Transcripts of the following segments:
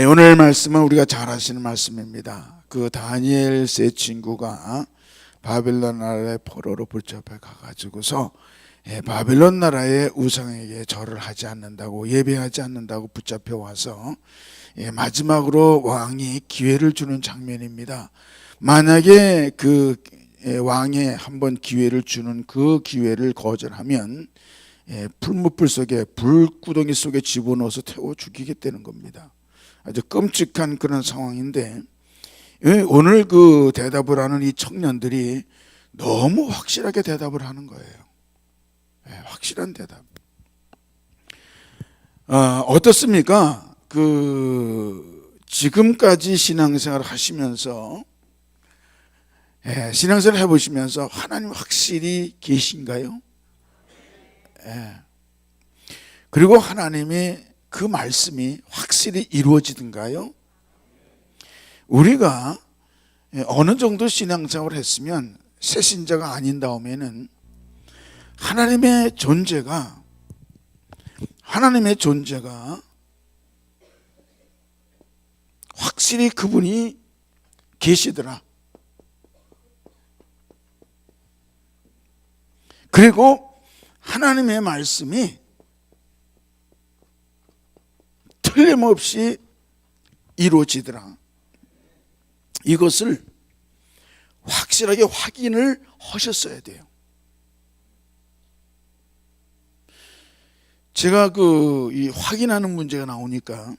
오늘 말씀은 우리가 잘 아시는 말씀입니다. 그 다니엘 세 친구가 바벨론 나라의 포로로 붙잡혀 가가지고서 바벨론 나라의 우상에게 절을 하지 않는다고, 예배하지 않는다고 붙잡혀 와서 마지막으로 왕이 기회를 주는 장면입니다. 만약에 그 왕에 한번 기회를 주는 그 기회를 거절하면 풀무불 속에, 불구덩이 속에 집어넣어서 태워 죽이겠다는 겁니다. 아주 끔찍한 그런 상황인데, 오늘 그 대답을 하는 이 청년들이 너무 확실하게 대답을 하는 거예요. 확실한 대답. 어떻습니까? 지금까지 신앙생활을 하시면서, 신앙생활을 해보시면서 하나님 확실히 계신가요? 그리고 하나님의 그 말씀이 확실히 이루어지던가요? 우리가 어느 정도 신앙생활을 했으면 새신자가 아닌 다음에는 하나님의 존재가 확실히 그분이 계시더라. 그리고 하나님의 말씀이 틀림없이 이루어지더라. 이것을 확실하게 확인을 하셨어야 돼요. 제가 이 확인하는 문제가 나오니까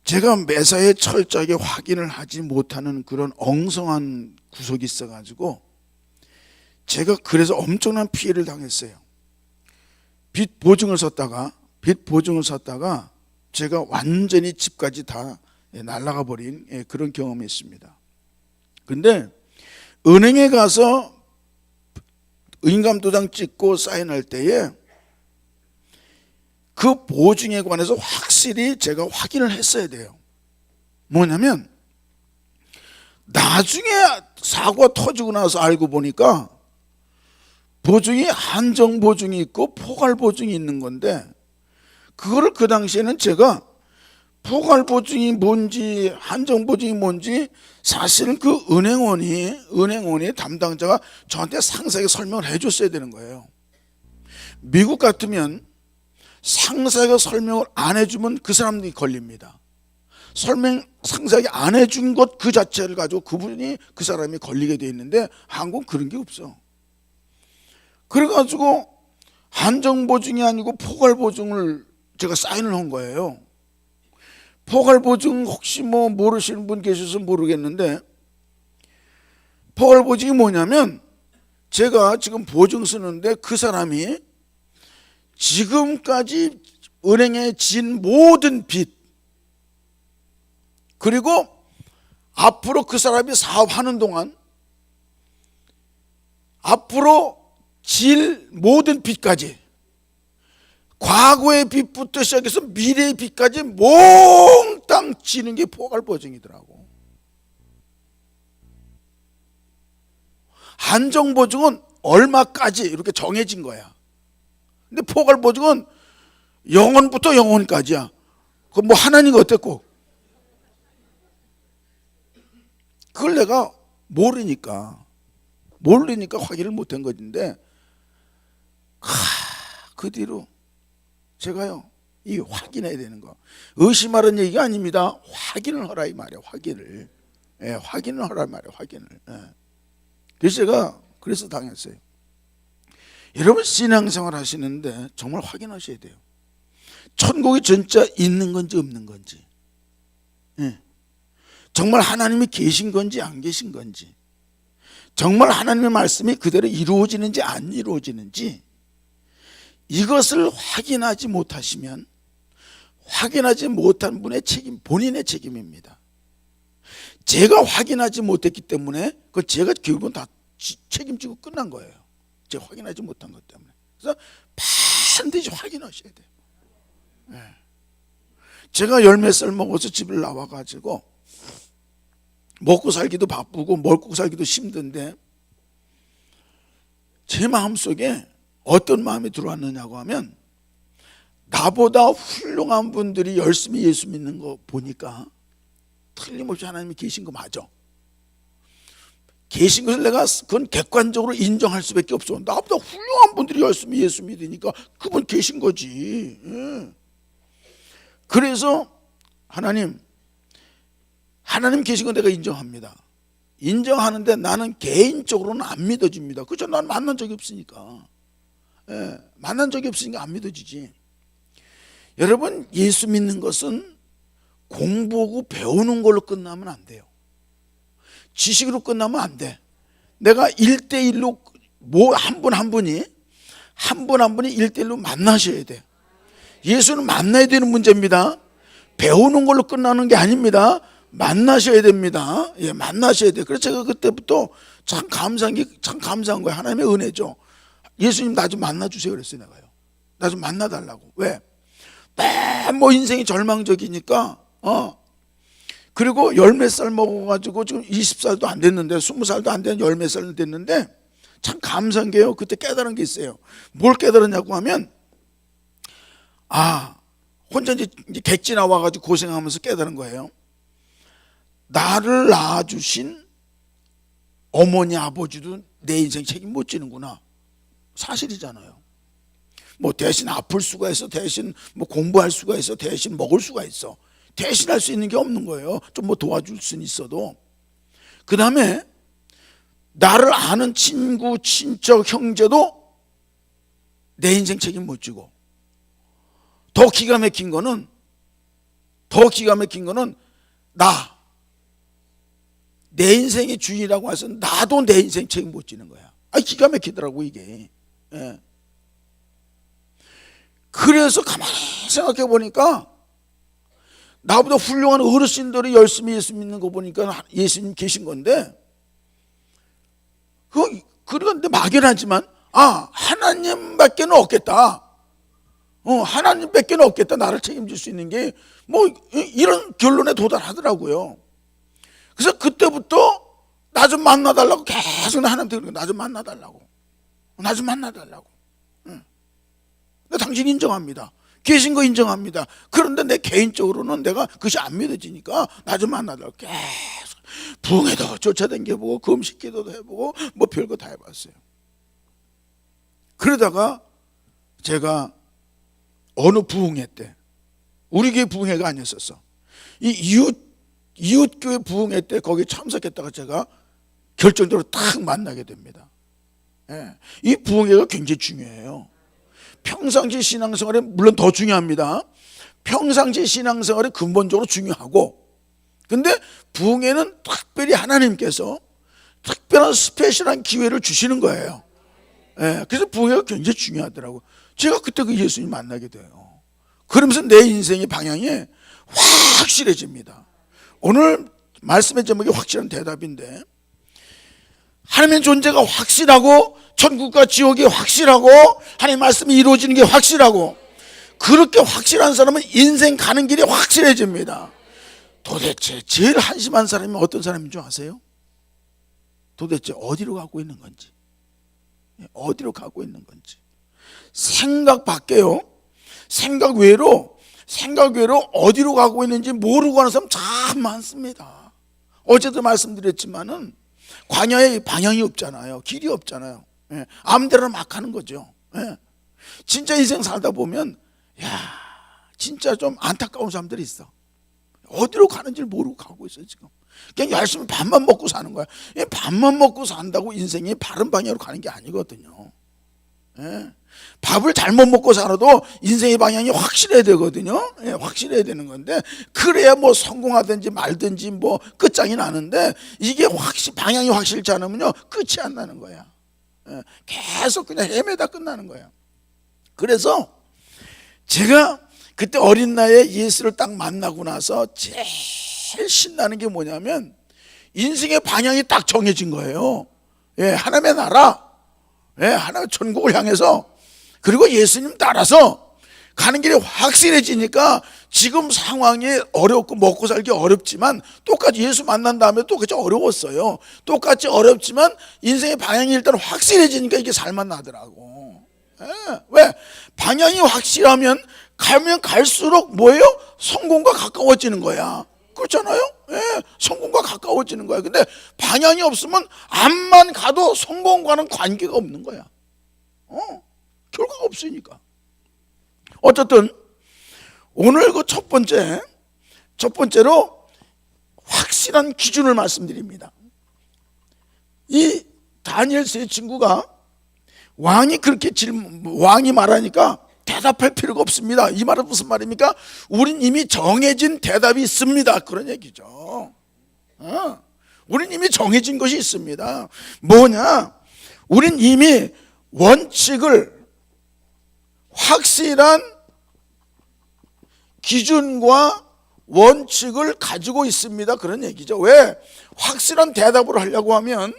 제가 매사에 철저하게 확인을 하지 못하는 그런 엉성한 구석이 있어가지고 제가 그래서 엄청난 피해를 당했어요. 빚 보증을 섰다가 제가 완전히 집까지 다 날아가 버린 그런 경험이 있습니다. 근데 은행에 가서 인감도장 찍고 사인할 때에 그 보증에 관해서 확실히 제가 확인을 했어야 돼요. 뭐냐면 나중에 사고가 터지고 나서 알고 보니까 보증이 한정보증이 있고 포괄보증이 있는 건데, 그거를 그 당시에는 제가 포괄보증이 뭔지 한정보증이 뭔지 사실은 그 은행원이 담당자가 저한테 상세하게 설명을 해줬어야 되는 거예요. 미국 같으면 상세하게 설명을 안 해주면 그 사람들이 걸립니다. 상세하게 안 해준 것 그 자체를 가지고 그 사람이 걸리게 돼 있는데 한국은 그런 게 없어. 그래가지고 한정보증이 아니고 포괄보증을 제가 사인을 한 거예요. 포괄보증 혹시 모르시는 분 계셔서 모르겠는데, 포괄보증이 뭐냐면 제가 지금 보증 쓰는데 그 사람이 지금까지 은행에 진 모든 빚, 그리고 앞으로 그 사람이 사업하는 동안 앞으로 질 모든 빚까지, 과거의 빚부터 시작해서 미래의 빚까지 몽땅 지는 게 포괄보증이더라고. 한정보증은 얼마까지 이렇게 정해진 거야. 근데 포괄보증은 영원부터 영원까지야. 그건 하나님이 어땠고, 그걸 내가 모르니까 확인을 못한 것인데, 그 뒤로 제가요, 이 확인해야 되는 거, 의심하라는 얘기가 아닙니다. 확인을 하라 이 말이에요. 확인을 하라 이 말이에요. 확인을. 그래서 제가 당했어요. 여러분 신앙생활 하시는데 정말 확인하셔야 돼요. 천국이 진짜 있는 건지 없는 건지, 정말 하나님이 계신 건지 안 계신 건지, 정말 하나님의 말씀이 그대로 이루어지는지 안 이루어지는지, 이것을 확인하지 못하시면 확인하지 못한 분의 책임, 본인의 책임입니다. 제가 확인하지 못했기 때문에 제가 결국은 다 책임지고 끝난 거예요. 제가 확인하지 못한 것 때문에. 그래서 반드시 확인하셔야 돼요. 제가 열 몇 살 먹어서 집을 나와가지고 먹고 살기도 바쁘고 먹고 살기도 힘든데, 제 마음속에 어떤 마음이 들어왔느냐고 하면 나보다 훌륭한 분들이 열심히 예수 믿는 거 보니까 틀림없이 하나님이 계신 거 맞아. 계신 것을 내가 그건 객관적으로 인정할 수밖에 없어. 나보다 훌륭한 분들이 열심히 예수 믿으니까 그분 계신 거지. 그래서 하나님 계신 건 내가 인정합니다. 인정하는데 나는 개인적으로는 안 믿어집니다. 그죠? 난 만난 적이 없으니까. 만난 적이 없으니까 안 믿어지지. 여러분, 예수 믿는 것은 공부하고 배우는 걸로 끝나면 안 돼요. 지식으로 끝나면 안 돼. 내가 1대1로 한 분 한 분이 1대1로 만나셔야 돼. 예수는 만나야 되는 문제입니다. 배우는 걸로 끝나는 게 아닙니다. 만나셔야 됩니다. 예, 만나셔야 돼. 그래서 제가 그때부터 참 감사한 거예요. 하나님의 은혜죠. 예수님 나 좀 만나주세요 그랬어요. 내가요. 나 좀 만나달라고. 왜? 뭐 인생이 절망적이니까 그리고 열 몇 살 먹어가지고 지금 20살도 안 됐는데 20살도 안 되는 열 몇 살 됐는데 참 감사한 게요. 그때 깨달은 게 있어요. 뭘 깨달았냐고 하면 혼자 이제 객지 나와가지고 고생하면서 깨달은 거예요. 나를 낳아주신 어머니 아버지도 내 인생 책임 못 지는구나. 사실이잖아요. 뭐 대신 아플 수가 있어, 대신 뭐 공부할 수가 있어, 대신 먹을 수가 있어. 대신할 수 있는 게 없는 거예요. 좀 뭐 도와줄 수는 있어도. 그 다음에 나를 아는 친구, 친척, 형제도 내 인생 책임 못 지고, 더 기가 막힌 거는 내 인생의 주인이라고 해서 나도 내 인생 책임 못 지는 거야. 기가 막히더라고 이게. 예. 그래서 가만히 생각해 보니까 나보다 훌륭한 어르신들이 열심히 예수 믿는 거 보니까 예수님 계신 건데, 그런데 막연하지만 하나님밖에는 없겠다. 하나님밖에는 없겠다. 나를 책임질 수 있는 게 뭐 이런 결론에 도달하더라고요. 그래서 그때부터 나 좀 만나달라고 계속 하나님한테 그러고, 나 좀 만나달라고. 나 당신 인정합니다. 계신 거 인정합니다. 그런데 내 개인적으로는 내가 그것이 안 믿어지니까 나 좀 만나달라고 계속 부흥회도 쫓아다녀보고 금식기도도 해보고 뭐 별거 다 해봤어요. 그러다가 제가 어느 부흥회 때, 우리 교회 부흥회가 아니었었어. 이 이웃교회 부흥회 때 거기에 참석했다가 제가 결정적으로 딱 만나게 됩니다. 예. 이 부흥회가 굉장히 중요해요. 평상시 신앙생활에 물론 더 중요합니다. 평상시 신앙생활에 근본적으로 중요하고, 근데 부흥회는 특별히 하나님께서 특별한 스페셜한 기회를 주시는 거예요. 예. 그래서 부흥회가 굉장히 중요하더라고요. 제가 그때 그 예수님 만나게 돼요. 그러면서 내 인생의 방향이 확실해집니다. 오늘 말씀의 제목이 확실한 대답인데, 하나님의 존재가 확실하고 천국과 지옥이 확실하고 하나님의 말씀이 이루어지는 게 확실하고, 그렇게 확실한 사람은 인생 가는 길이 확실해집니다. 도대체 제일 한심한 사람이 어떤 사람인 줄 아세요? 도대체 어디로 가고 있는 건지, 생각 밖에요, 생각 외로 어디로 가고 있는지 모르고 가는 사람 참 많습니다. 어제도 말씀드렸지만은 광야에 방향이 없잖아요. 길이 없잖아요. 아무데나 막 가는 거죠. 진짜 인생 살다 보면 진짜 좀 안타까운 사람들이 있어. 어디로 가는지 모르고 가고 있어요. 지금 그냥 열심히 밥만 먹고 사는 거야. 밥만 먹고 산다고 인생이 바른 방향으로 가는 게 아니거든요. 밥을 잘못 먹고 살아도 인생의 방향이 확실해야 되거든요. 확실해야 되는 건데, 그래야 뭐 성공하든지 말든지 뭐 끝장이 나는데, 이게 방향이 확실치 않으면요 끝이 안 나는 거야. 계속 그냥 헤매다 끝나는 거야. 그래서 제가 그때 어린 나이에 예수를 딱 만나고 나서 제일 신나는 게 뭐냐면, 인생의 방향이 딱 정해진 거예요. 하나님의 나라, 하나님의 천국을 향해서, 그리고 예수님 따라서 가는 길이 확실해지니까 지금 상황이 어렵고 먹고 살기 어렵지만, 똑같이 예수 만난 다음에 똑같이 어려웠어요. 똑같이 어렵지만 인생의 방향이 일단 확실해지니까 이게 살만 나더라고. 왜? 방향이 확실하면 가면 갈수록 뭐예요? 성공과 가까워지는 거야. 그렇잖아요? 예, 성공과 가까워지는 거야. 근데 방향이 없으면 앞만 가도 성공과는 관계가 없는 거야. 결과가 없으니까. 어쨌든 오늘 그 첫 번째로 확실한 기준을 말씀드립니다. 이 다니엘 세 친구가 왕이 말하니까 대답할 필요가 없습니다. 이 말은 무슨 말입니까? 우린 이미 정해진 대답이 있습니다. 그런 얘기죠. 우린 이미 정해진 것이 있습니다. 뭐냐? 우린 이미 원칙을, 확실한 기준과 원칙을 가지고 있습니다. 그런 얘기죠. 왜? 확실한 대답을 하려고 하면,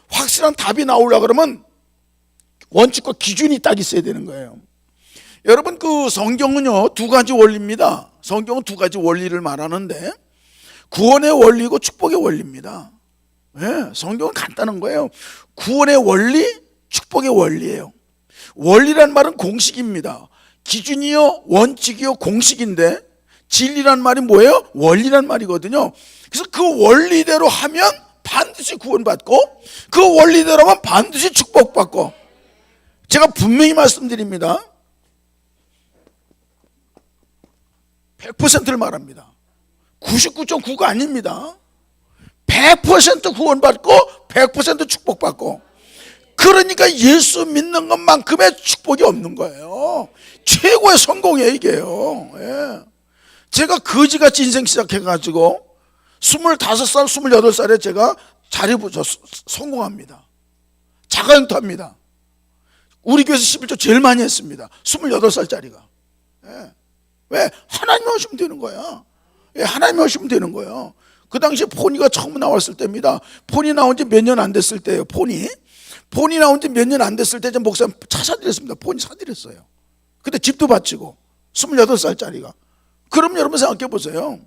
확실한 답이 나오려고 그러면 원칙과 기준이 딱 있어야 되는 거예요. 여러분, 그 성경은요, 두 가지 원리입니다. 성경은 두 가지 원리를 말하는데, 구원의 원리고 축복의 원리입니다. 네, 성경은 간단한 거예요. 구원의 원리, 축복의 원리예요. 원리란 말은 공식입니다. 기준이요, 원칙이요, 공식인데, 진리란 말이 뭐예요? 원리란 말이거든요. 그래서 그 원리대로 하면 반드시 구원받고, 그 원리대로 하면 반드시 축복받고. 제가 분명히 말씀드립니다. 100%를 말합니다. 99.9가 아닙니다. 100% 구원받고 100% 축복받고. 그러니까 예수 믿는 것만큼의 축복이 없는 거예요. 최고의 성공이에요, 이게요. 예. 제가 거지같이 인생 시작해가지고 25살, 28살에 제가 자리 부서 성공합니다. 자가용토합니다. 우리 교회에서 11조 제일 많이 했습니다. 28살짜리가. 예. 왜? 하나님이 오시면 되는 거야. 예, 하나님이 오시면 되는 거예요. 그 당시에 포니가 처음 나왔을 때입니다. 포니 나온 지 몇 년 안 됐을 때예요. 포니 나온 지 몇 년 안 됐을 때 목사님 차 사드렸습니다. 포니 사드렸어요. 근데 집도 바치고 28살짜리가. 그럼 여러분 생각해 보세요.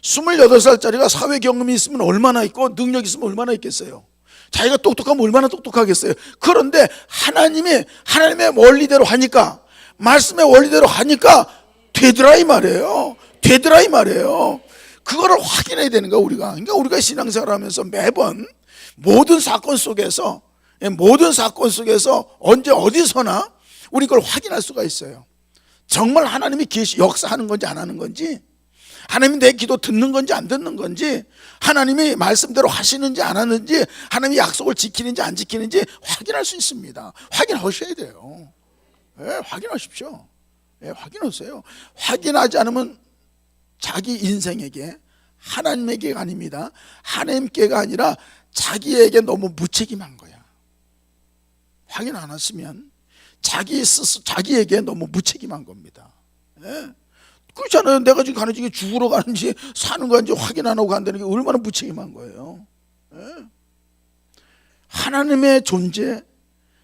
28살짜리가 사회 경험이 있으면 얼마나 있고 능력 있으면 얼마나 있겠어요. 자기가 똑똑하면 얼마나 똑똑하겠어요. 그런데 하나님의 원리대로 하니까, 말씀의 원리대로 하니까 되더라 이 말이에요. 되더라 이 말이에요. 그거를 확인해야 되는 거야, 우리가. 그러니까 우리가 신앙생활을 하면서 매번 모든 사건 속에서 언제 어디서나 우리 그걸 확인할 수가 있어요. 정말 하나님이 역사하는 건지 안 하는 건지, 하나님이 내 기도 듣는 건지 안 듣는 건지, 하나님이 말씀대로 하시는지 안 하는지, 하나님이 약속을 지키는지 안 지키는지 확인할 수 있습니다. 확인하셔야 돼요. 예, 확인하십시오. 예, 확인하세요. 확인하지 않으면 자기 인생에게, 하나님에게가 아닙니다. 하나님께가 아니라 자기에게 너무 무책임한 거야. 확인 안 하시면 자기에게 너무 무책임한 겁니다. 예. 그렇잖아요. 내가 지금 가는 중에 죽으러 가는지 사는 건지 확인 안 하고 간다는 게 얼마나 무책임한 거예요. 예. 하나님의 존재,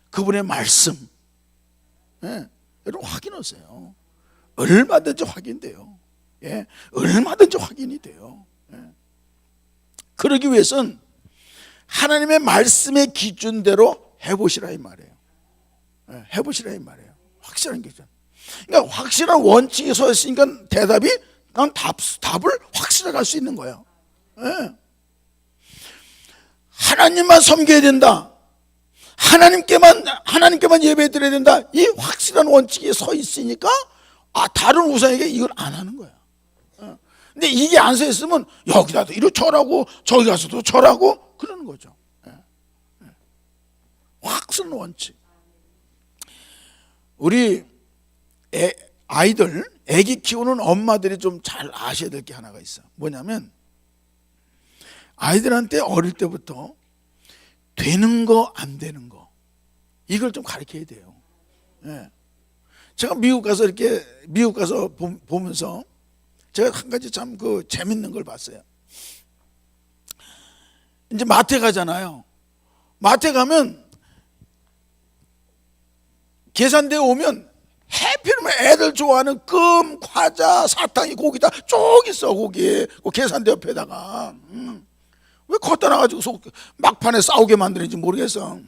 그분의 말씀, 예. 여러분 확인하세요. 얼마든지 확인돼요. 예. 얼마든지 확인이 돼요. 예. 그러기 위해서는 하나님의 말씀의 기준대로 해보시라 이 말이에요. 예. 해보시라 이 말이에요. 확실한 기준. 그러니까 확실한 원칙에 서 있으니까 대답이, 난 답을 확실하게 할 수 있는 거예요. 예. 하나님만 섬겨야 된다. 하나님께만 예배 드려야 된다. 이 확실한 원칙에 서 있으니까 다른 우상에게 이걸 안 하는 거야. 예. 근데 이게 안 서 있으면 여기다도 이렇게 절하고 저기 가서도 절하고 그러는 거죠. 예. 예. 확실한 원칙. 우리 아기 키우는 엄마들이 좀 잘 아셔야 될 게 하나가 있어. 뭐냐면 아이들한테 어릴 때부터 되는 거 안 되는 거 이걸 좀 가르쳐야 돼요. 예. 제가 미국 가서 보면서 제가 한 가지 참 그 재밌는 걸 봤어요. 이제 마트에 가잖아요. 마트에 가면 계산대에 오면 해피면 애들 좋아하는 껌, 과자, 사탕이 고기 다 쭉 있어. 거기 그 계산대 옆에다가 왜 걷다 놔가지고 막판에 싸우게 만드는지 모르겠어.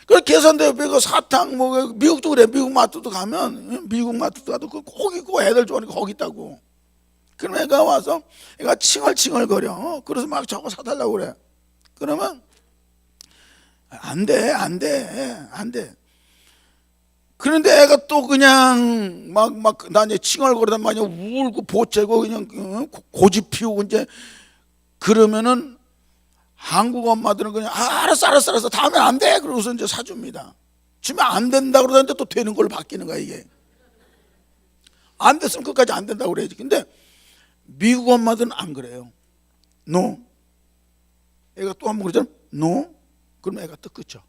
그 계산대 옆에 그 사탕 뭐 미국도 그래. 미국 마트도 가면 미국 마트도 가도 그 거기 그 애들 좋아하니까 거기 있다고. 그럼 애가 와서 애가 칭얼칭얼 거려. 그래서 막 저거 사달라고 그래. 그러면 안 돼. 그런데 애가 또 그냥 나 이제 칭얼거리단 말이야. 울고 보채고 그냥 고집 피우고 이제 그러면은 한국 엄마들은 그냥 알았어 다음에 안 돼. 그러고서 이제 사줍니다. 주면 안 된다 그러는데 또 되는 걸로 바뀌는 거야 이게. 안 됐으면 끝까지 안 된다고 그래야지. 근데 미국 엄마들은 안 그래요. No. 애가 또 한 번 그러잖아. No. 그럼 애가 또 끝이야.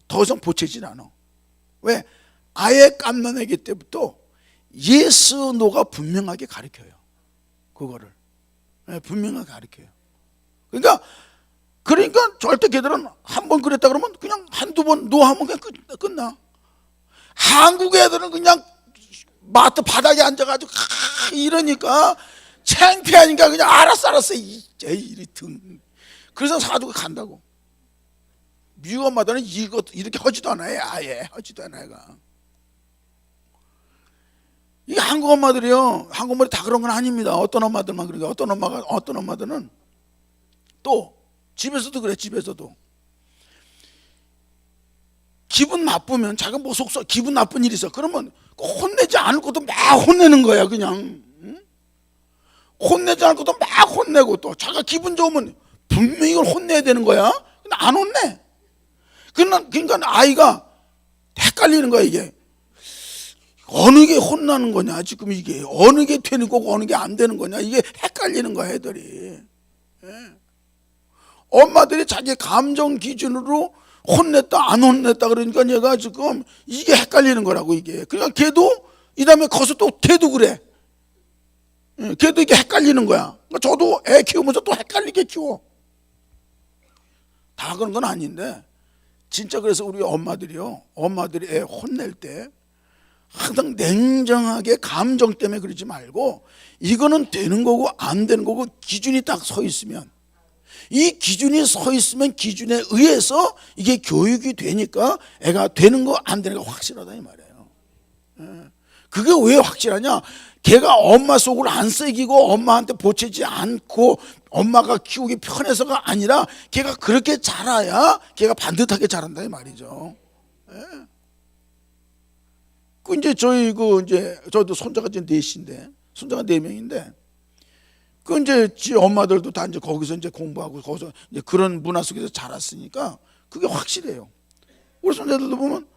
더 이상 보채질 않아. 왜? 아예 깜난 애기 때부터 예스 노가 분명하게 가르쳐요. 그거를 분명하게 가르쳐요. 그러니까 절대 걔들은 한 번 그랬다 그러면 그냥 한두 번 노하면 그냥 끝나. 한국 애들은 그냥 마트 바닥에 앉아가지고 이러니까 창피하니까 그냥 알았어 이리 등. 그래서 사주고 간다고. 미국 엄마들은 이렇게 하지도 않아요. 아예 하지도 않아요. 이 한국 엄마들이요. 한국 엄마들이 다 그런 건 아닙니다. 어떤 엄마들만 그러니까 어떤 엄마들은 또 집에서도 그래. 집에서도 기분 나쁘면 자기가 뭐 속서 기분 나쁜 일이 있어. 그러면 혼내지 않을 것도 막 혼내는 거야. 그냥 혼내지 않을 것도 막 혼내고 또 자기가 기분 좋으면 분명히 이걸 혼내야 되는 거야. 근데 안 혼내. 그러니까 아이가 헷갈리는 거야. 이게 어느 게 혼나는 거냐 지금 이게 어느 게 되는 거고 어느 게 안 되는 거냐 이게 헷갈리는 거야 애들이. 엄마들이 자기 감정 기준으로 혼냈다 안 혼냈다 그러니까 얘가 지금 이게 헷갈리는 거라고 이게. 그러니까 걔도 이 다음에 커서 또 걔도 그래. 걔도 이게 헷갈리는 거야. 그러니까 저도 애 키우면서 또 헷갈리게 키워. 다 그런 건 아닌데 진짜 그래서 우리 엄마들이 애 혼낼 때 항상 냉정하게 감정 때문에 그러지 말고 이거는 되는 거고 안 되는 거고 기준이 딱 서 있으면 이 기준이 서 있으면 기준에 의해서 이게 교육이 되니까 애가 되는 거 안 되는 거 확실하다 이 말이에요. 그게 왜 확실하냐? 걔가 엄마 속을 안 새기고 엄마한테 보채지 않고 엄마가 키우기 편해서가 아니라 걔가 그렇게 자라야 걔가 반듯하게 자란다 이 말이죠. 그 이제 저도 손자가 이제 넷인데 손자가 4명인데 그 이제 지 엄마들도 다 이제 거기서 이제 공부하고 거기서 이제 그런 문화 속에서 자랐으니까 그게 확실해요. 우리 손자들도 보면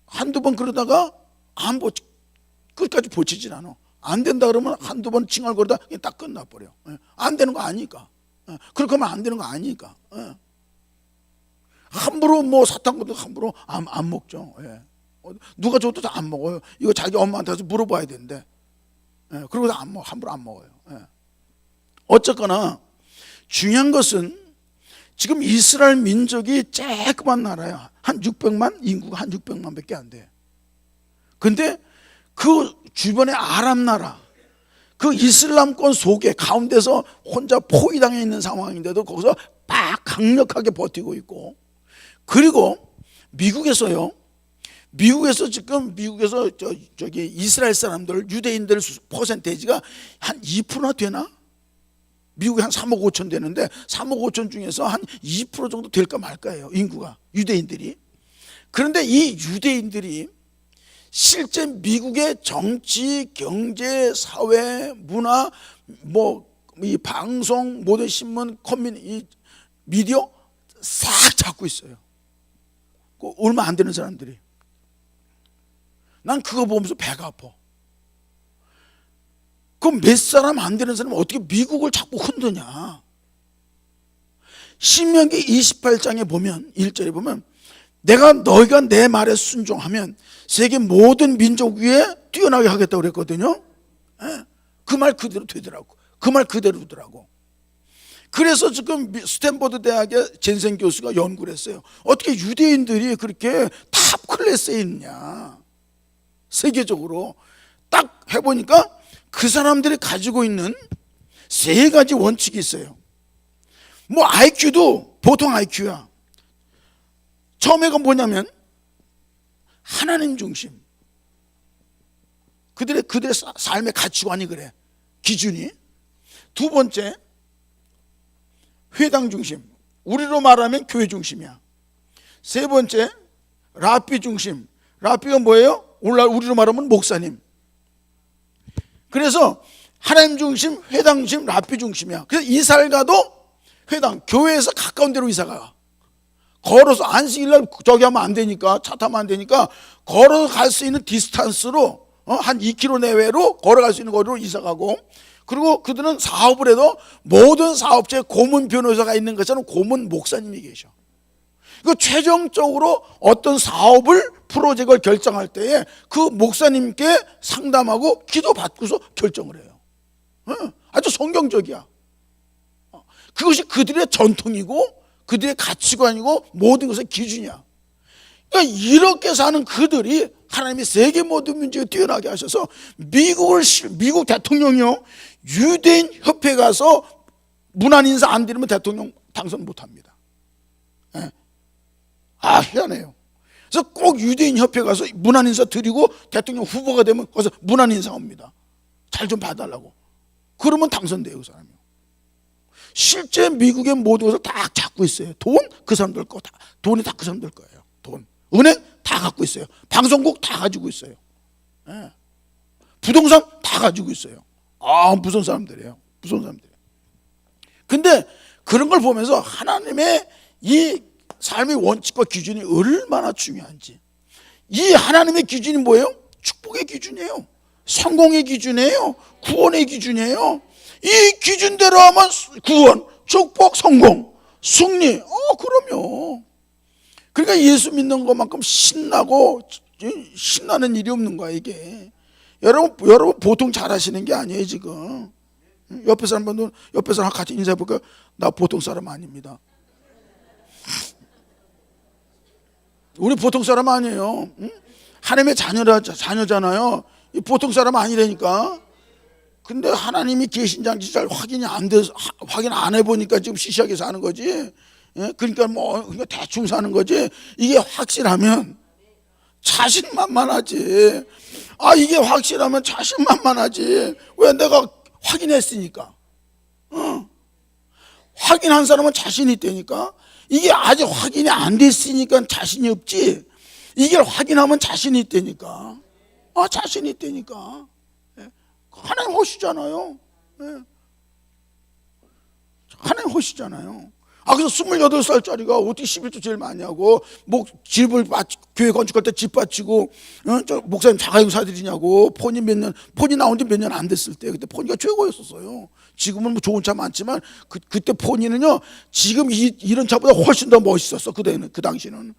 한두 번 그러다가 끝까지 보치진 않아. 안 된다 그러면 한두 번 칭얼거리다 그냥 딱 끝나버려. 안 되는 거 아니까. 그렇게 하면 안 되는 거 아니까. 함부로 뭐 사탕 것도 함부로 안 먹죠. 누가 줘도 다 안 먹어요. 이거 자기 엄마한테 가서 물어봐야 되는데. 그러고도 함부로 안 먹어요. 어쨌거나 중요한 것은 지금 이스라엘 민족이 쬐끄만 나라야. 한 600만? 인구가 한 600만 밖에 안 돼. 근데 그 주변의 아랍 나라 그 이슬람권 속에 가운데서 혼자 포위당해 있는 상황인데도 거기서 막 강력하게 버티고 있고, 그리고 미국에서 지금 저기 이스라엘 사람들 유대인들 퍼센테이지가 한 2%나 되나? 미국이 한 3억 5천 되는데 3억 5천 중에서 한 2% 정도 될까 말까예요 인구가 유대인들이. 그런데 이 유대인들이 실제 미국의 정치, 경제, 사회, 문화, 이 방송, 모든 신문, 이 미디어 싹 잡고 있어요. 얼마 안 되는 사람들이. 난 그거 보면서 배가 아파. 그럼 몇 사람 안 되는 사람은 어떻게 미국을 자꾸 흔드냐? 신명기 28장에 보면 1절에 보면 너희가 내 말에 순종하면 세계 모든 민족 위에 뛰어나게 하겠다고 그랬거든요. 그 말 그대로 되더라고. 그 말 그대로더라고. 그래서 지금 스탠퍼드 대학의 젠센 교수가 연구를 했어요. 어떻게 유대인들이 그렇게 탑 클래스에 있냐? 세계적으로 딱 해보니까 그 사람들이 가지고 있는 3가지 원칙이 있어요. IQ도 보통 IQ야. 처음에가 뭐냐면 하나님 중심. 그들의 삶의 가치관이 그래. 기준이. 두 번째, 회당 중심. 우리로 말하면 교회 중심이야. 세 번째, 랍비 중심. 랍비가 뭐예요? 우리로 말하면 목사님. 그래서 하나님 중심, 회당 중심, 랍비 중심이야. 그래서 이사를 가도 회당, 교회에서 가까운 데로 이사가. 걸어서 안식일날 저기 하면 안 되니까, 차 타면 안 되니까 걸어서 갈 수 있는 디스탄스로 한 2km 내외로 걸어갈 수 있는 거리로 이사가고, 그리고 그들은 사업을 해도 모든 사업체에 고문 변호사가 있는 것처럼 고문 목사님이 계셔. 그 최종적으로 어떤 사업을 프로젝트를 결정할 때에 그 목사님께 상담하고 기도받고서 결정을 해요. 아주 성경적이야. 그것이 그들의 전통이고 그들의 가치관이고 모든 것의 기준이야. 그러니까 이렇게 사는 그들이 하나님이 세계 모든 문제에 뛰어나게 하셔서 미국 대통령이요, 유대인 협회 가서 문안 인사 안 드리면 대통령 당선 못 합니다. 희한해요. 그래서 꼭 유대인 협회 가서 문안 인사 드리고 대통령 후보가 되면 거기서 문안 인사 옵니다. 잘 좀 봐달라고. 그러면 당선돼요, 그 사람이. 실제 미국의 모든 것을 다 갖고 있어요. 돈 그 사람들 거 다, 돈이 다 그 사람들 거예요. 돈, 은행 다 갖고 있어요. 방송국 다 가지고 있어요. 부동산 다 가지고 있어요. 무서운 사람들이에요. 무서운 사람들이에요. 근데 그런 걸 보면서 하나님의 이 삶의 원칙과 기준이 얼마나 중요한지. 이 하나님의 기준이 뭐예요? 축복의 기준이에요. 성공의 기준이에요. 구원의 기준이에요. 이 기준대로 하면 구원, 축복, 성공, 승리. 그럼요. 그러니까 예수 믿는 것만큼 신나고 신나는 일이 없는 거야, 이게. 여러분 보통 잘하시는 게 아니에요, 지금. 옆에 사람들도 옆에 사람 같이 인사해 볼까요? 나 보통 사람 아닙니다. 우리 보통 사람 아니에요. 하나님의 자녀잖아요. 보통 사람 아니라니까. 근데 하나님이 계신지 잘 확인 안 해보니까 지금 시시하게 사는 거지. 그러니까 그러니까 대충 사는 거지. 이게 확실하면 자신만만하지. 이게 확실하면 자신만만하지. 왜? 내가 확인했으니까. 확인한 사람은 자신이 있다니까. 이게 아직 확인이 안 됐으니까 자신이 없지. 이게 확인하면 자신이 있다니까. 자신이 있다니까. 하나님 호시잖아요. 하나님 호시잖아요. 그래서 28살짜리가 어떻게 11조 제일 많이 하고, 교회 건축할 때 집 바치고, 목사님 자가용 사드리냐고, 폰이 나온 지 몇 년 안 됐을 때, 그때 폰이가 최고였었어요. 지금은 뭐 좋은 차 많지만, 그때 폰이는요, 지금 이런 차보다 훨씬 더 멋있었어, 그 당시는.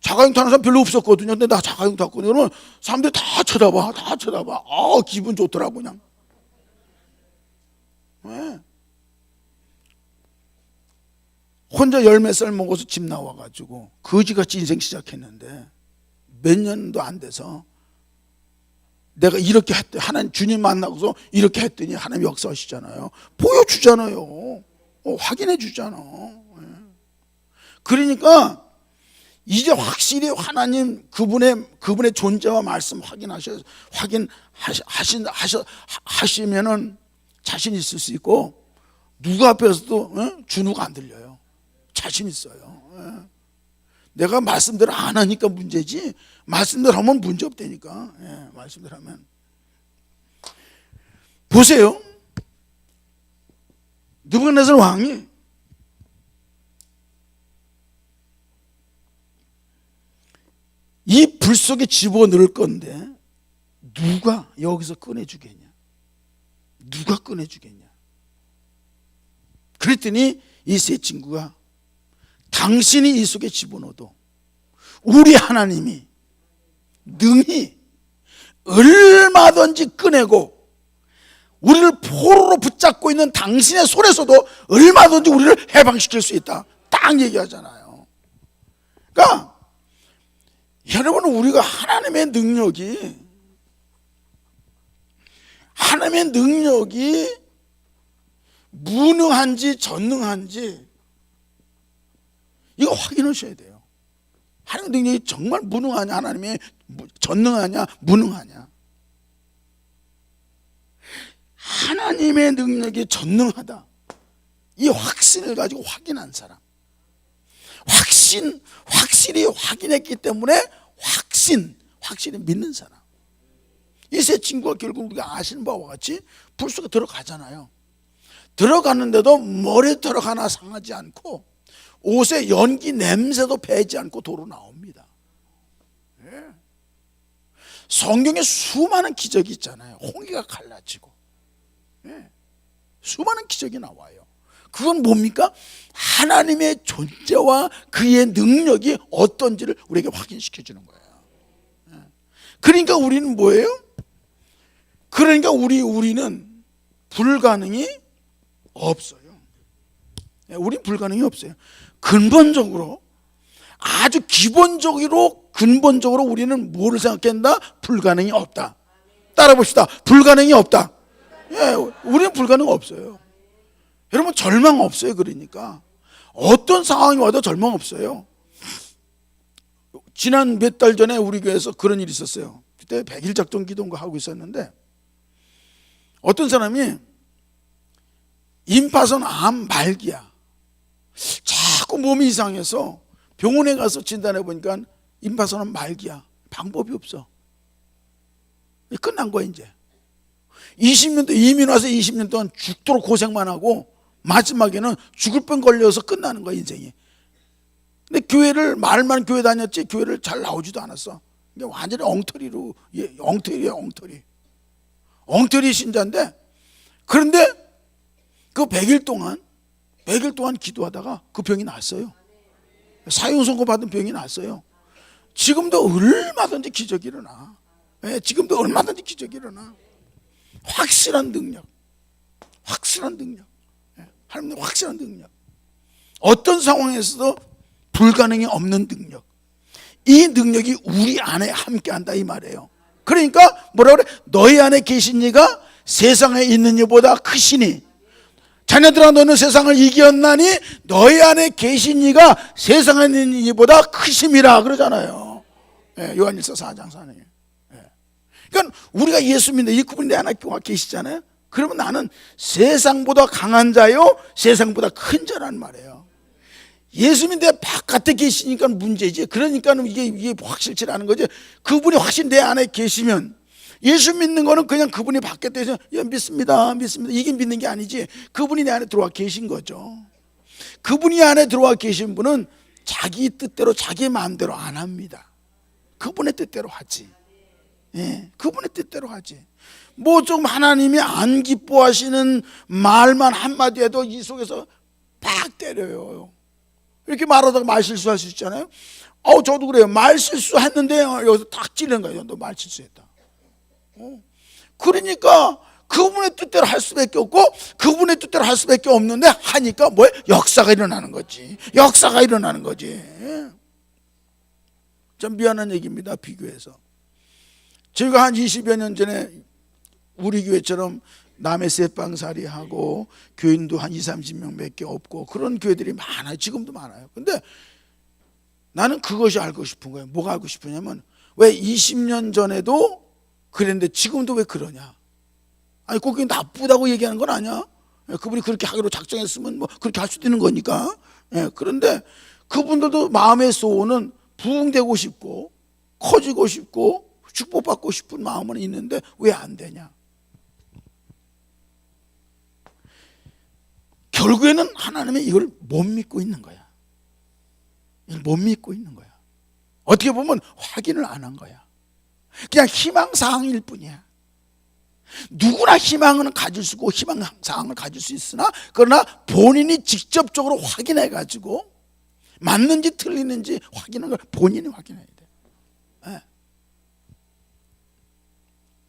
자가용 타는 사람 별로 없었거든요. 근데 나 자가용 탔거든요. 그러면 사람들이 다 쳐다봐. 기분 좋더라고, 그냥. 혼자 10몇 살 먹어서 집 나와가지고 거지같이 인생 시작했는데 몇 년도 안 돼서 내가 이렇게 하나님 주님 만나고서 이렇게 했더니 하나님 역사하시잖아요. 보여주잖아요. 확인해 주잖아. 그러니까 이제 확실히 하나님 그분의 존재와 말씀 하시면은 자신 있을 수 있고, 누구 앞에서도 준우가 안 들려요. 자신 있어요. 내가 말씀대로 안 하니까 문제지, 말씀대로 하면 문제 없다니까. 말씀대로 하면. 보세요. 느부갓네살 왕이 이 불 속에 집어넣을 건데 누가 여기서 꺼내주겠냐? 누가 꺼내주겠냐? 그랬더니 이 세 친구가, 당신이 이 속에 집어넣어도 우리 하나님이 능히 얼마든지 꺼내고 우리를 포로로 붙잡고 있는 당신의 손에서도 얼마든지 우리를 해방시킬 수 있다. 딱 얘기하잖아요. 그러니까 여러분, 우리가 하나님의 능력이 무능한지 전능한지 이거 확인하셔야 돼요. 하나님 능력이 정말 무능하냐, 하나님이 전능하냐, 무능하냐. 하나님의 능력이 전능하다, 이 확신을 가지고 확인한 사람, 확실히 확인했기 때문에 확실히 믿는 사람. 이 세 친구가 결국 우리가 아시는 바와 같이 불 속에 들어가잖아요. 들어갔는데도 머리에 들어가나 상하지 않고 옷에 연기 냄새도 배지 않고 도로 나옵니다. 예. 성경에 수많은 기적이 있잖아요. 홍해가 갈라지고, 예. 수많은 기적이 나와요. 그건 뭡니까? 하나님의 존재와 그의 능력이 어떤지를 우리에게 확인시켜 주는 거예요. 예. 그러니까 우리는 뭐예요? 그러니까 우리는 불가능이 없어요. 예, 우린 불가능이 없어요. 근본적으로, 아주 근본적으로 우리는 뭐를 생각한다? 불가능이 없다. 따라 봅시다. 불가능이 없다. 예, 우리는 불가능 없어요. 여러분, 절망 없어요. 그러니까 어떤 상황이 와도 절망 없어요. 지난 몇 달 전에 우리 교회에서 그런 일이 있었어요. 그때 100일 작전 기도인가 하고 있었는데 어떤 사람이 임파선 암 말기야. 자꾸 몸이 이상해서 병원에 가서 진단해 보니까 임파선 암 말기야. 방법이 없어. 끝난 거야 이제. 20년 이민 와서 20년 동안 죽도록 고생만 하고 마지막에는 죽을 뻔 걸려서 끝나는 거야 인생이. 근데 교회를 말만 교회 다녔지 교회를 잘 나오지도 않았어. 완전히 엉터리야. 엉터리 신자인데, 그런데 그 100일 동안 기도하다가 그 병이 났어요. 사형 선고 받은 병이 났어요. 지금도 얼마든지 기적이 일어나. 예, 지금도 얼마든지 기적이 일어나. 확실한 능력. 예, 하나님의 확실한 능력. 어떤 상황에서도 불가능이 없는 능력. 이 능력이 우리 안에 함께한다 이 말이에요. 그러니까 뭐라 그래? 너희 안에 계신 이가 세상에 있는 이보다 크시니, 자녀들아 너는 세상을 이겼나니 너희 안에 계신 이가 세상에 있는 이보다 크심이라 그러잖아요. 예, 요한일서 4장 4절. 예. 그러니까 우리가 예수 믿는 이 그분이 내 안에 계시잖아요. 그러면 나는 세상보다 강한 자요, 세상보다 큰 자란 말이에요. 예수 믿는 내 바깥에 계시니까 문제지. 그러니까 이게 확실치라는 거지. 그분이 확실히 내 안에 계시면, 예수 믿는 거는 그냥 그분이 바깥에 계셔 믿습니다 이게 믿는 게 아니지. 그분이 내 안에 들어와 계신 거죠. 그분이 안에 들어와 계신 분은 자기 뜻대로 자기 마음대로 안 합니다. 그분의 뜻대로 하지. 예, 그분의 뜻대로 하지. 뭐 좀 하나님이 안 기뻐하시는 말만 한마디 해도 이 속에서 팍 때려요. 이렇게 말하다가 말 실수할 수 있잖아요. 저도 그래요. 말 실수했는데 여기서 탁 찌르는 거예요. 너 말 실수했다. 그러니까 그분의 뜻대로 할 수밖에 없고, 그분의 뜻대로 할 수밖에 없는데 하니까 뭐예요? 역사가 일어나는 거지. 좀 미안한 얘기입니다. 비교해서 제가 한 20여 년 전에 우리 교회처럼 남의 쇠빵살이 하고 교인도 한 20-30명 밖에 없고 그런 교회들이 많아요. 지금도 많아요. 근데 나는 그것이 알고 싶은 거예요. 뭐가 알고 싶으냐면, 왜 20년 전에도 그랬는데 지금도 왜 그러냐. 아니 꼭 나쁘다고 얘기하는 건 아니야. 그분이 그렇게 하기로 작정했으면 뭐 그렇게 할 수도 있는 거니까. 그런데 그분들도 마음의 소원은 부흥되고 싶고 커지고 싶고 축복받고 싶은 마음은 있는데 왜 안 되냐. 결국에는 하나님의 이걸 못 믿고 있는 거야. 어떻게 보면 확인을 안 한 거야. 그냥 희망사항일 뿐이야. 누구나 희망은 가질 수 있고 희망사항을 가질 수 있으나, 그러나 본인이 직접적으로 확인해가지고 맞는지 틀리는지 확인하는 걸 본인이 확인해야 돼. 네.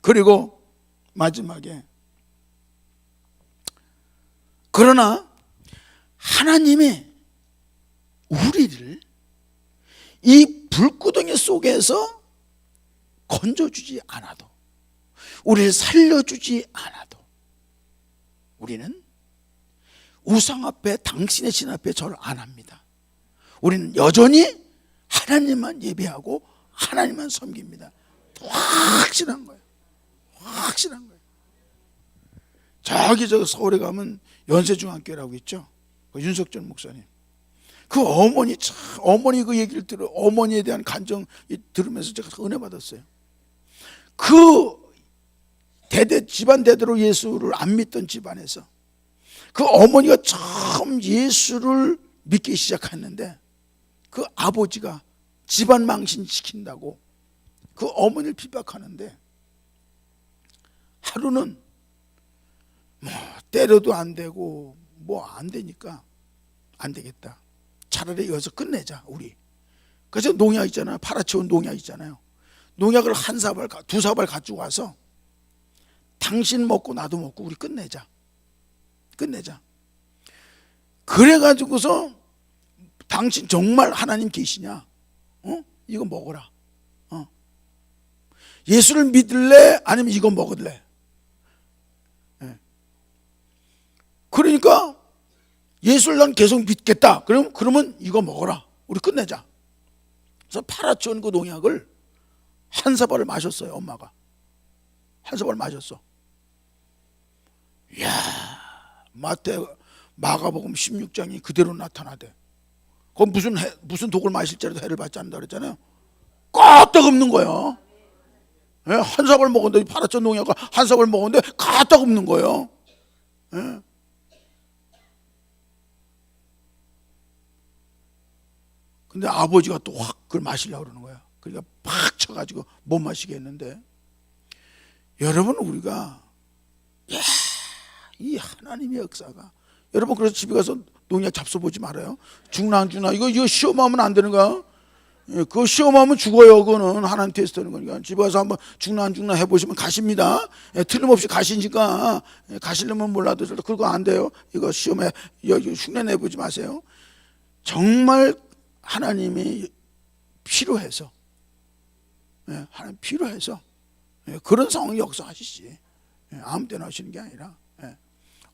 그리고 마지막에, 그러나 하나님이 우리를 이 불구덩이 속에서 건져주지 않아도, 우리를 살려주지 않아도 우리는 우상 앞에, 당신의 신 앞에 절을 안 합니다. 우리는 여전히 하나님만 예배하고 하나님만 섬깁니다. 확실한 거예요. 확실한 거예요. 저기 저 서울에 가면 연세중앙교회라고 있죠. 그 윤석전 목사님. 그 어머니 참, 어머니 그 얘기를 들어, 어머니에 대한 감정 들으면서 제가 은혜 받았어요. 그 집안 대대로 예수를 안 믿던 집안에서 그 어머니가 처음 예수를 믿기 시작했는데 그 아버지가 집안 망신시킨다고 그 어머니를 핍박하는데 하루는 뭐 때려도 안 되고 뭐 안 되니까 안 되겠다. 차라리 여기서 끝내자 우리. 그래서 농약 있잖아요. 팔아치운 농약 있잖아요. 농약을 한 사발, 두 사발 가지고 와서 당신 먹고 나도 먹고 우리 끝내자. 끝내자. 그래가지고서 당신 정말 하나님 계시냐? 이거 먹어라. 예수를 믿을래? 아니면 이거 먹을래? 그러니까 예수를 난 계속 믿겠다. 그러면 이거 먹어라. 우리 끝내자. 그래서 팔아치운 그 농약을 한 사발을 마셨어요. 엄마가 한 사발 마셨어. 이야, 마가복음 16장이 그대로 나타나대. 그건 무슨 독을 마실지라도 해를 받지 않는다 그랬잖아요. 까딱 없는 거예요. 예? 한 사발 먹었는데 팔아치운 농약을 한 사발 먹었는데 까딱 없는 거예요. 예? 근데 아버지가 또 확 그걸 마시려고 그러는 거야. 그러니까 팍 쳐가지고 못 마시게 했는데, 여러분 우리가 이 하나님의 역사가, 여러분 그래서 집에 가서 농약 잡숴 보지 말아요. 죽나 안 죽나 이거 시험하면 안 되는 거야. 그거 시험하면 죽어요. 그거는 하나님 테스트하는 거니까. 집에 가서 한번 죽나 안 죽나 해보시면 가십니다. 틀림없이 가시니까. 가시려면 몰라도 그거 안 돼요. 이거 시험에 흉내 내보지 마세요. 정말 하나님이 필요해서, 하나님 필요해서 그런 상황이 역사하시지, 아무 때나 하시는 게 아니라.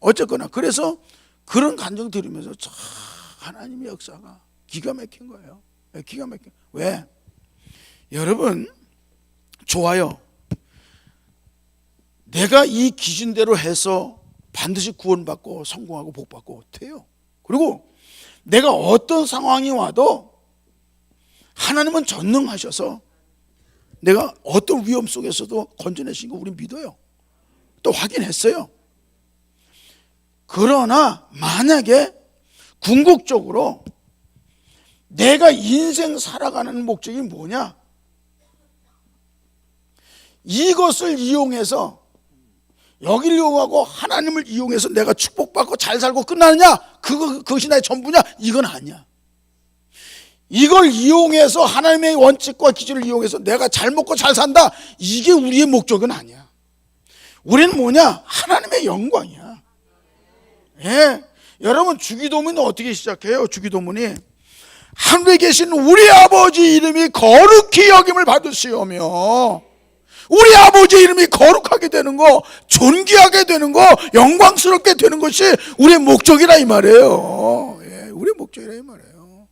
어쨌거나 그래서 그런 감정 들으면서 참 하나님의 역사가 기가 막힌 거예요. 기가 막힌. 왜? 여러분 좋아요. 내가 이 기준대로 해서 반드시 구원받고 성공하고 복받고 돼요. 그리고 내가 어떤 상황이 와도 하나님은 전능하셔서 내가 어떤 위험 속에서도 건져내신 거 우리 믿어요. 또 확인했어요. 그러나 만약에 궁극적으로 내가 인생 살아가는 목적이 뭐냐? 이것을 이용해서, 여기를 이용하고 하나님을 이용해서 내가 축복받고 잘 살고 끝나느냐? 그것이 나의 전부냐? 이건 아니야. 이걸 이용해서 하나님의 원칙과 기준을 이용해서 내가 잘 먹고 잘 산다. 이게 우리의 목적은 아니야. 우리는 뭐냐? 하나님의 영광이야. 예. 여러분 주기도문은 어떻게 시작해요? 주기도문이 하늘에 계신 우리 아버지 이름이 거룩히 여김을 받으시오며, 우리 아버지 이름이 거룩하게 되는 거, 존귀하게 되는 거, 영광스럽게 되는 것이 우리의 목적이라 이 말이에요. 예, 우리의 목적이라 이 말이에요.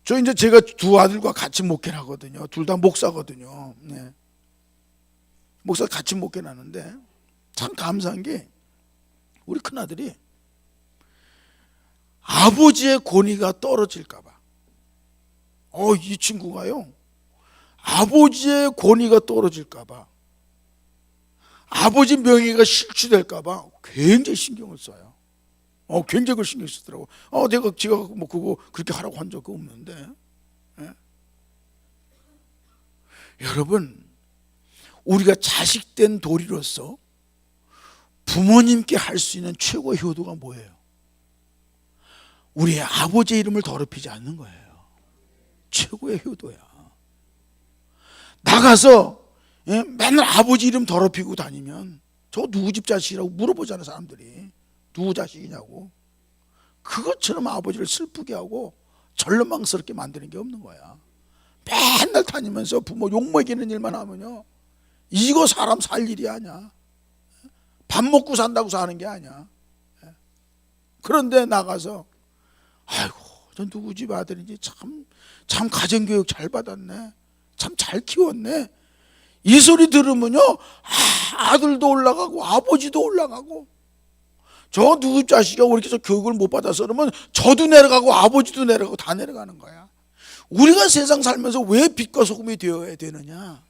저 이제 제가 두 아들과 같이 목회를 하거든요. 둘 다 목사거든요. 네. 목사 같이 목회를 하는데 참 감사한 게, 우리 큰아들이 아버지의 권위가 떨어질까봐, 이 친구가요, 아버지의 권위가 떨어질까봐, 아버지 명예가 실추될까봐 굉장히 신경을 써요. 굉장히 신경 쓰더라고. 제가 뭐 그거 그렇게 하라고 한 적 없는데. 예? 여러분, 우리가 자식된 도리로서 부모님께 할 수 있는 최고의 효도가 뭐예요? 우리의 아버지의 이름을 더럽히지 않는 거예요. 최고의 효도야. 나가서 맨날 아버지 이름 더럽히고 다니면 저 누구 집 자식이라고 물어보잖아, 사람들이. 누구 자식이냐고. 그것처럼 아버지를 슬프게 하고 절망스럽게 만드는 게 없는 거야. 맨날 다니면서 부모 욕먹이는 일만 하면요, 이거 사람 살 일이 아니야. 밥 먹고 산다고 사는 게 아니야. 그런데 나가서 아이고, 저 누구 집 아들인지 참 가정교육 잘 받았네, 참 잘 키웠네. 이 소리 들으면요, 아들도 올라가고 아버지도 올라가고, 저 누구 자식이 우리 서 교육을 못 받아서 그러면 저도 내려가고 아버지도 내려가고 다 내려가는 거야. 우리가 세상 살면서 왜 빛과 소금이 되어야 되느냐?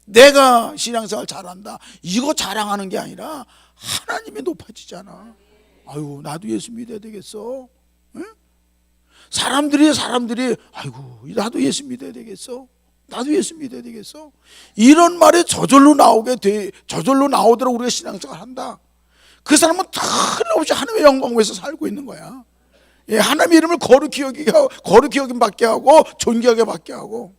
내가 신앙생활 잘한다 이거 자랑하는 게 아니라 하나님이 높아지잖아. 아유, 나도 예수 믿어야 되겠어. 응? 사람들이 아이고, 나도 예수 믿어야 되겠어. 나도 예수 믿어야 되겠어. 이런 말이 저절로 나오도록 우리가 신앙생활 한다. 그 사람은 틀림없이 하나님의 영광 위해서 살고 있는 거야. 예, 하나님의 이름을 거룩히 여김 받게 하고 존귀하게 받게 하고,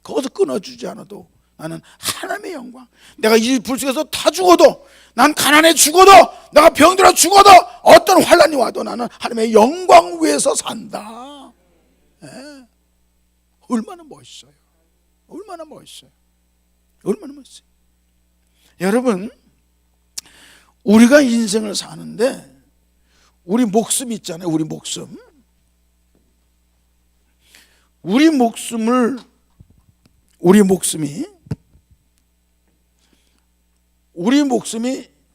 거기서 끊어주지 않아도 나는 하나님의 영광, 내가 이 불 속에서 다 죽어도, 난 가난해 죽어도, 내가 병들어 죽어도, 어떤 환난이 와도 나는 하나님의 영광 위해서 산다. 예. 얼마나 멋있어요. 얼마나 멋있어요. 얼마나 멋있어요. 여러분, 우리가 인생을 사는데 우리 목숨 있잖아요. 우리 목숨이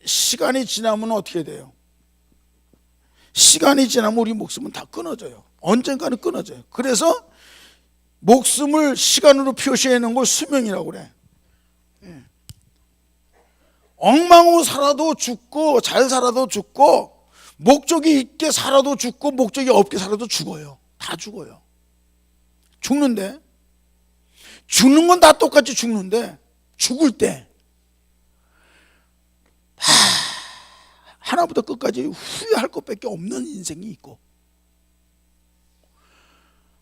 시간이 지나면 어떻게 돼요? 시간이 지나면 우리 목숨은 다 끊어져요. 언젠가는 끊어져요. 그래서 목숨을 시간으로 표시해 놓은 걸 수명이라고 그래. 엉망으로 살아도 죽고, 잘 살아도 죽고, 목적이 있게 살아도 죽고, 목적이 없게 살아도 죽어요. 다 죽어요. 죽는 건 다 똑같이 죽는데, 죽을 때 하나부터 끝까지 후회할 것밖에 없는 인생이 있고,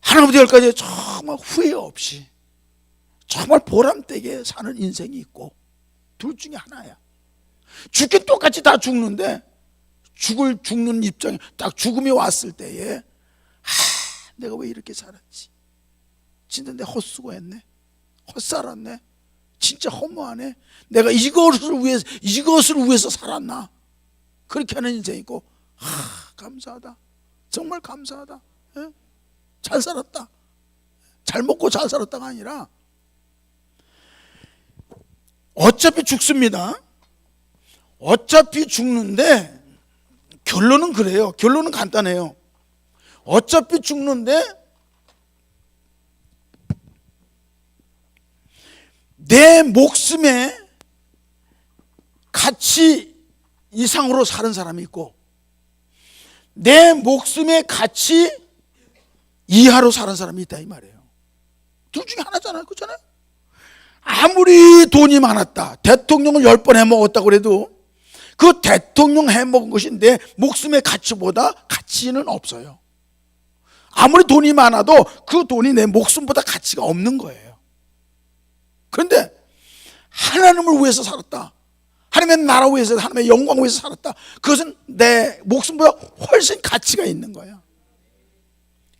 하나부터 열까지 정말 후회 없이 정말 보람되게 사는 인생이 있고, 둘 중에 하나야. 죽긴 똑같이 다 죽는데, 죽는 입장에 딱 죽음이 왔을 때에 내가 왜 이렇게 살았지? 진짜 내가 헛수고했네, 헛살았네, 진짜 허무하네, 내가 이것을 위해서 살았나? 그렇게 하는 인생이 있고, 감사하다, 정말 감사하다, 잘 살았다, 잘 먹고 잘 살았다가 아니라 어차피 죽습니다. 어차피 죽는데, 결론은 그래요. 결론은 간단해요. 어차피 죽는데 내 목숨의 가치 이상으로 사는 사람이 있고, 내 목숨의 가치 이하로 사는 사람이 있다, 이 말이에요. 둘 중에 하나잖아요. 그렇잖아요. 아무리 돈이 많았다, 대통령을 10번 해먹었다고 그래도 그 대통령 해먹은 것이 내 목숨의 가치보다 가치는 없어요. 아무리 돈이 많아도 그 돈이 내 목숨보다 가치가 없는 거예요. 그런데 하나님을 위해서 살았다, 하나님의 나라 위해서, 하나님의 영광 위해서 살았다, 그것은 내 목숨보다 훨씬 가치가 있는 거예요.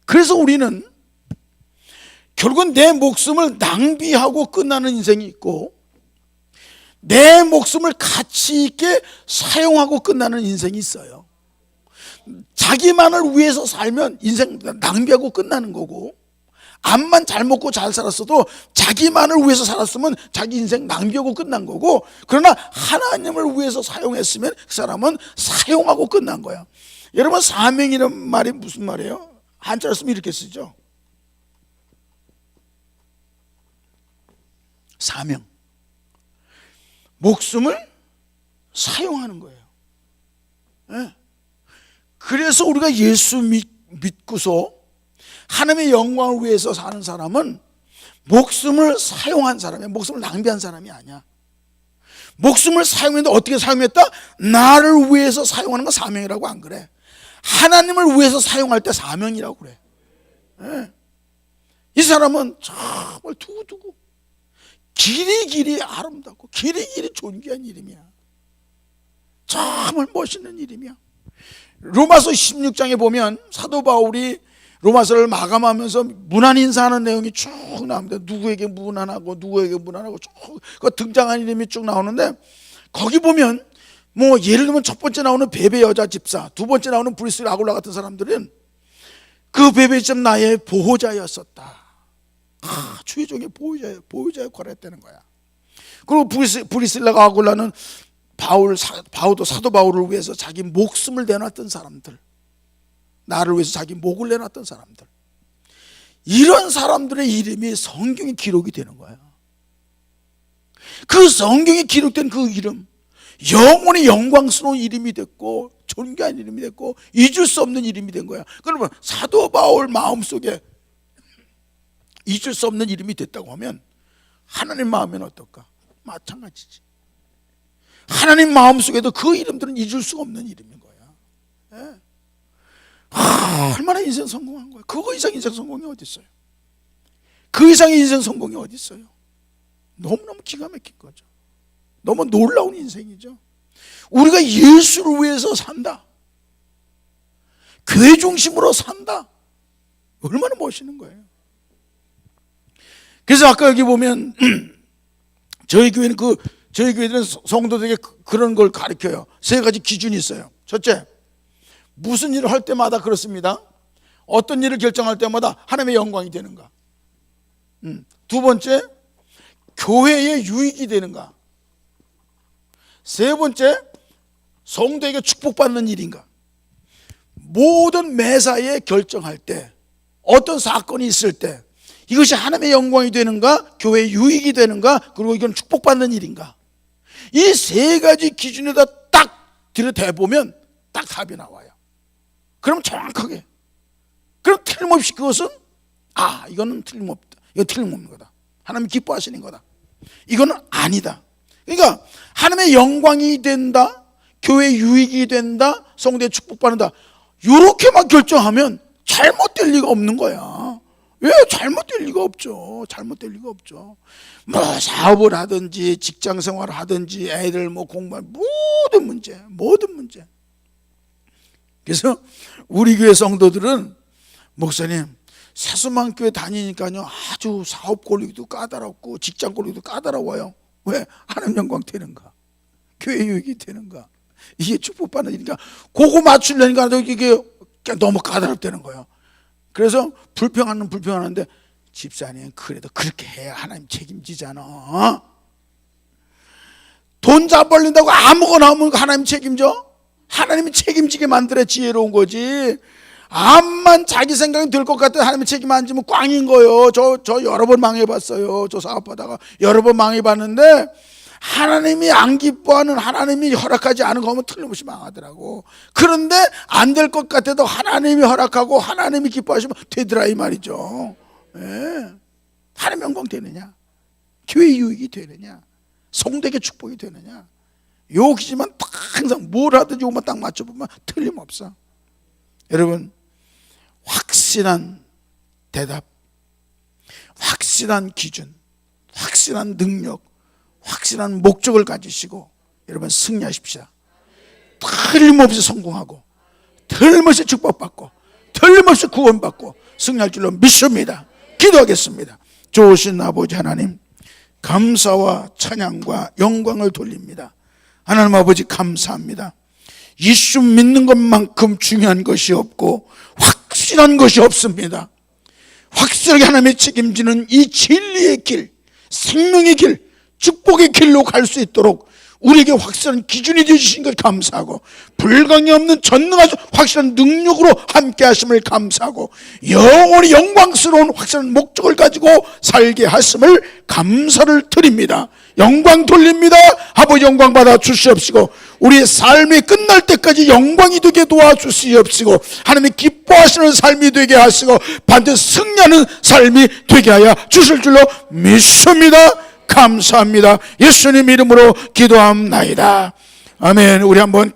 그래서 우리는 결국은 내 목숨을 낭비하고 끝나는 인생이 있고, 내 목숨을 가치 있게 사용하고 끝나는 인생이 있어요. 자기만을 위해서 살면 인생 낭비하고 끝나는 거고, 암만 잘 먹고 잘 살았어도 자기만을 위해서 살았으면 자기 인생 낭비하고 끝난 거고, 그러나 하나님을 위해서 사용했으면 그 사람은 사용하고 끝난 거야. 여러분, 사명이라는 말이 무슨 말이에요? 한자로 쓰면 이렇게 쓰죠. 사명, 목숨을 사용하는 거예요. 네. 그래서 우리가 예수 믿고서 하나님의 영광을 위해서 사는 사람은 목숨을 사용한 사람이야. 목숨을 낭비한 사람이 아니야. 목숨을 사용했는데 어떻게 사용했다? 나를 위해서 사용하는 건 사명이라고 안 그래. 하나님을 위해서 사용할 때 사명이라고 그래. 네. 이 사람은 정말 두고두고 길이 아름답고 길이 존귀한 이름이야. 정말 멋있는 이름이야. 로마서 16장에 보면 사도 바울이 로마서를 마감하면서 문안 인사하는 내용이 쭉 나옵니다. 누구에게 문안하고 쭉 그 등장한 이름이 쭉 나오는데, 거기 보면 뭐 예를 들면 첫 번째 나오는 베베 여자 집사, 두 번째 나오는 브리스 아굴라 같은 사람들은 그 베베 집 나의 보호자였었다. 주의 종의 보호자의 역할을 했다는 거야. 그리고 브리실라가 아굴라는 바울도 사도 바울을 위해서 자기 목숨을 내놨던 사람들, 나를 위해서 자기 목을 내놨던 사람들, 이런 사람들의 이름이 성경에 기록이 되는 거야. 그 성경에 기록된 그 이름, 영원히 영광스러운 이름이 됐고 존귀한 이름이 됐고 잊을 수 없는 이름이 된 거야. 그러면 사도 바울 마음속에 잊을 수 없는 이름이 됐다고 하면 하나님 마음에는 어떨까? 마찬가지지. 하나님 마음속에도 그 이름들은 잊을 수가 없는 이름인 거야. 예. 얼마나 인생 성공한 거야. 그거 이상 인생 성공이 어디 있어요? 그 이상의 인생 성공이 어디 있어요? 너무너무 기가 막힌 거죠. 너무 놀라운 인생이죠. 우리가 예수를 위해서 산다, 교회 중심으로 산다, 얼마나 멋있는 거예요. 그래서 아까 여기 보면 저희 교회들은 성도들에게 그런 걸 가르쳐요. 세 가지 기준이 있어요. 첫째, 무슨 일을 할 때마다 그렇습니다. 어떤 일을 결정할 때마다 하나님의 영광이 되는가. 두 번째, 교회에 유익이 되는가. 세 번째, 성도에게 축복받는 일인가. 모든 매사에 결정할 때, 어떤 사건이 있을 때 이것이 하나님의 영광이 되는가, 교회에 유익이 되는가, 그리고 이건 축복받는 일인가. 이 세 가지 기준에다 딱 들여다보면 딱 답이 나와요. 그럼 정확하게, 그럼 틀림없이 그것은 이거는 틀림없다, 이건 틀림없는 거다, 하나님 기뻐하시는 거다, 이거는 아니다. 그러니까 하나님의 영광이 된다, 교회에 유익이 된다, 성도에 축복받는다, 이렇게만 결정하면 잘못될 리가 없는 거야. 왜? 잘못될 리가 없죠. 잘못될 리가 없죠. 뭐 사업을 하든지 직장 생활을 하든지 애들 뭐 공부할 모든 문제. 그래서 우리 교회 성도들은 목사님 세수만교회 다니니까요 아주 사업 권리도 까다롭고 직장 권리도 까다로워요. 왜? 하나님 영광 되는가, 교회 유익이 되는가, 이게 축복받는 일이니까 그거 맞추려니까 이게 너무 까다롭다는 거예요. 그래서 불평하는데 집사님 그래도 그렇게 해야 하나님 책임지잖아. 돈 잘 벌린다고 아무거나 하면 하나님 책임져? 하나님이 책임지게 만들어 지혜로운 거지. 암만 자기 생각이 들 것 같아 하나님이 책임 안 지면 꽝인 거예요. 저 여러 번 망해봤어요. 저 사업하다가 여러 번 망해봤는데 하나님이 안 기뻐하는, 하나님이 허락하지 않은 거 하면 틀림없이 망하더라고. 그런데 안 될 것 같아도 하나님이 허락하고 하나님이 기뻐하시면 되더라 이 말이죠. 예. 하나님 영광 되느냐, 교회 유익이 되느냐, 성도에게 축복이 되느냐, 여기지만 항상 뭘 하든지 오만 딱 맞춰보면 틀림없어. 여러분, 확실한 대답, 확실한 기준, 확실한 능력, 확실한 목적을 가지시고 여러분 승리하십시다. 틀림없이 성공하고 틀림없이 축복받고 틀림없이 구원받고 승리할 줄로 믿습니다. 기도하겠습니다. 좋으신 아버지 하나님, 감사와 찬양과 영광을 돌립니다. 하나님 아버지 감사합니다. 예수 믿는 것만큼 중요한 것이 없고 확실한 것이 없습니다. 확실하게 하나님의 책임지는 이 진리의 길, 생명의 길, 축복의 길로 갈 수 있도록 우리에게 확실한 기준이 되어주신 것 감사하고, 불강이 없는 전능하신 확실한 능력으로 함께 하심을 감사하고, 영원히 영광스러운 확실한 목적을 가지고 살게 하심을 감사를 드립니다. 영광 돌립니다. 아버지 영광 받아 주시옵시고 우리의 삶이 끝날 때까지 영광이 되게 도와주시옵시고 하나님이 기뻐하시는 삶이 되게 하시고 반드시 승리하는 삶이 되게 하여 주실 줄로 믿습니다. 감사합니다. 예수님 이름으로 기도합나이다. 아멘. 우리 한번